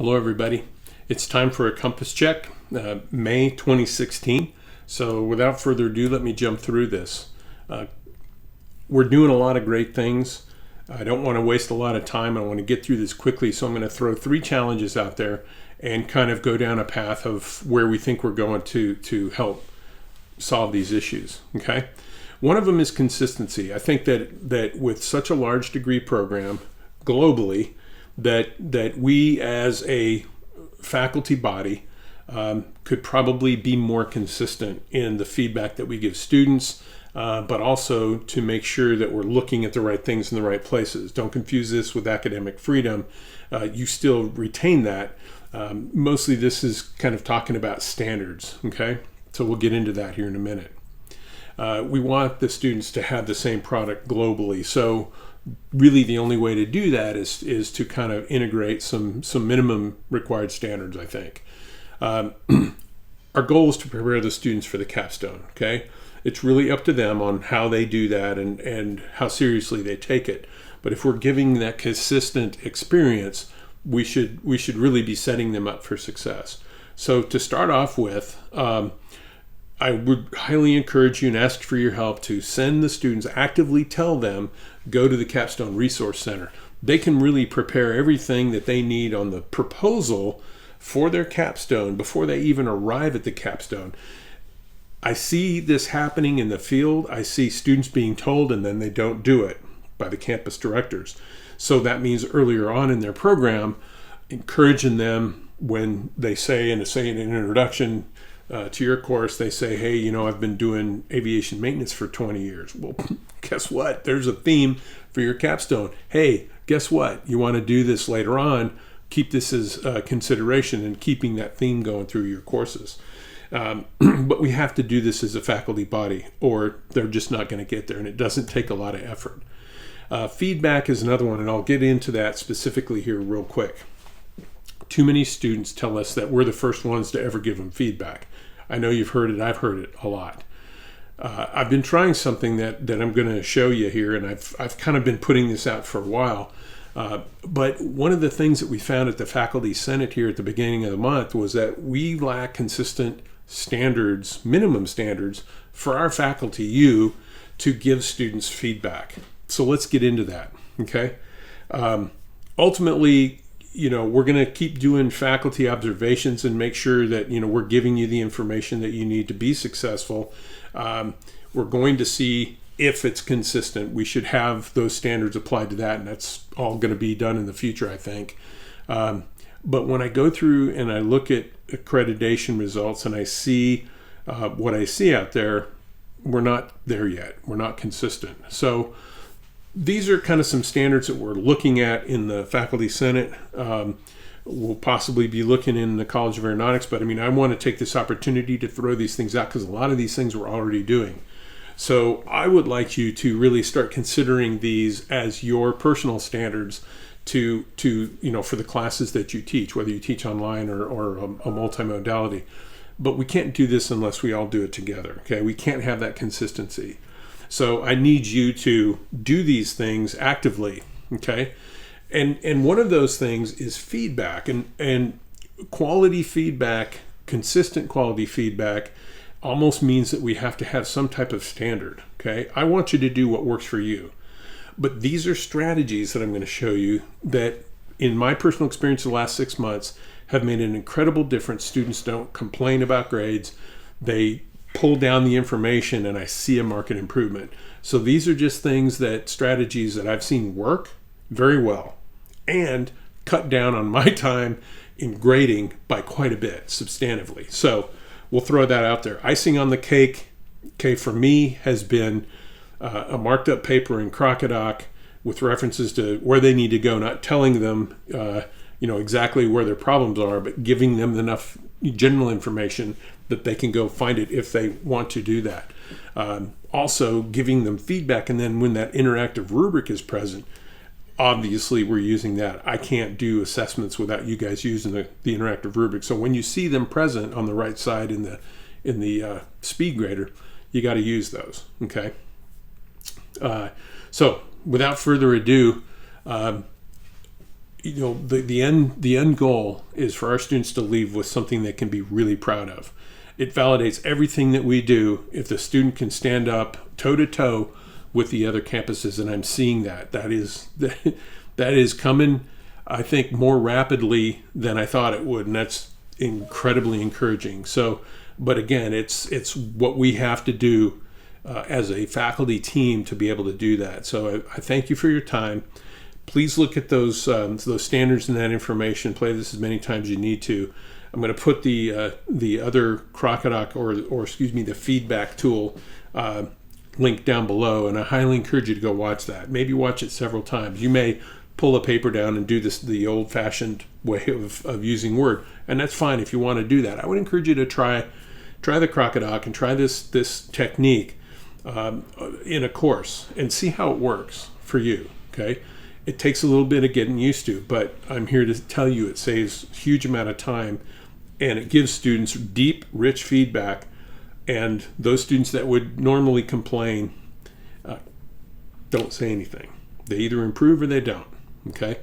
Hello everybody. It's time for a Compass Check, May 2016. So without further ado, let me jump through this. We're doing a lot of great things. I don't want to waste a lot of time. I want to get through this quickly. So I'm going to throw 3 challenges out there and kind of go down a path of where we think we're going to help solve these issues. Okay. One of them is consistency. I think that with such a large degree program globally, that we as a faculty body could probably be more consistent in the feedback that we give students, but also to make sure that we're looking at the right things in the right places. Don't confuse this with academic freedom. You still retain that. Mostly this is kind of talking about standards, okay? So we'll get into that here in a minute. We want the students to have the same product globally. So really the only way to do that is to kind of integrate some minimum required standards, I think. Our goal is to prepare the students for the capstone, okay? It's really up to them on how they do that and how seriously they take it. But if we're giving that consistent experience, we should really be setting them up for success. So to start off with, I would highly encourage you and ask for your help to send the students, actively tell them, go to the Capstone Resource Center. They can really prepare everything that they need on the proposal for their capstone before they even arrive at the capstone. I see this happening in the field. I see students being told and then they don't do it by the campus directors. So that means earlier on in their program, encouraging them when they say in an introduction to your course, they say, hey, you know, I've been doing aviation maintenance for 20 years. Well, guess what? There's a theme for your capstone. Hey, guess what? You want to do this later on. Keep this as consideration and keeping that theme going through your courses. But we have to do this as a faculty body or they're just not going to get there, and it doesn't take a lot of effort. Feedback is another one, and I'll get into that specifically here real quick. Too many students tell us that we're the first ones to ever give them feedback. I know you've heard it. I've heard it a lot. I've been trying something that I'm going to show you here, and I've kind of been putting this out for a while. But one of the things that we found at the Faculty Senate here at the beginning of the month was that we lack consistent standards, minimum standards, for our faculty, to give students feedback. So let's get into that, okay? Ultimately, you know, we're going to keep doing faculty observations and make sure that, you know, we're giving you the information that you need to be successful. We're going to see if it's consistent. We should have those standards applied to that, and that's all going to be done in the future, I think. But when I go through and I look at accreditation results and I see what I see out there, we're not there yet. We're not consistent. So these are kind of some standards that we're looking at in the Faculty Senate. We'll possibly be looking in the College of Aeronautics, but I mean, I want to take this opportunity to throw these things out because a lot of these things we're already doing. So I would like you to really start considering these as your personal standards to you know, for the classes that you teach, whether you teach online or a multimodality. But we can't do this unless we all do it together, okay? We can't have that consistency. So I need you to do these things actively, okay? And one of those things is feedback, and quality feedback, consistent quality feedback almost means that we have to have some type of standard, okay? I want you to do what works for you. But these are strategies that I'm going to show you that in my personal experience the last 6 months have made an incredible difference. Students don't complain about grades. They pull down the information and I see a marked improvement. So these are just strategies that I've seen work very well and cut down on my time in grading by quite a bit, substantively. So we'll throw that out there. Icing on the cake, okay, for me has been a marked up paper in Crocodoc with references to where they need to go, not telling them you know, exactly where their problems are, but giving them enough general information that they can go find it if they want to do that. Also giving them feedback, and then when that interactive rubric is present, obviously we're using that. I can't do assessments without you guys using the interactive rubric. So when you see them present on the right side in the Speedgrader, you got to use those, okay? So without further ado, the end goal is for our students to leave with something they can be really proud of. It validates everything that we do if the student can stand up toe to toe with the other campuses, and I'm seeing that is coming, I think, more rapidly than I thought it would, and that's incredibly encouraging. So, but again, it's what we have to do as a faculty team to be able to do that. So I thank you for your time. Please look at those standards and that information. Play this as many times as you need to. I'm going to put the other Crocodoc or excuse me, the feedback tool link down below, and I highly encourage you to go watch that. Maybe watch it several times. You may pull a paper down and do this the old-fashioned way of using Word, and that's fine if you want to do that. I would encourage you to try the Crocodoc and try this technique in a course and see how it works for you. Okay, it takes a little bit of getting used to, but I'm here to tell you it saves a huge amount of time, and it gives students deep, rich feedback. And those students that would normally complain don't say anything. They either improve or they don't. Okay,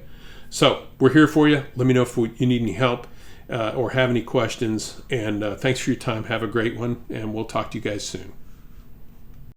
so we're here for you. Let me know if you need any help or have any questions. And thanks for your time. Have a great one, and we'll talk to you guys soon.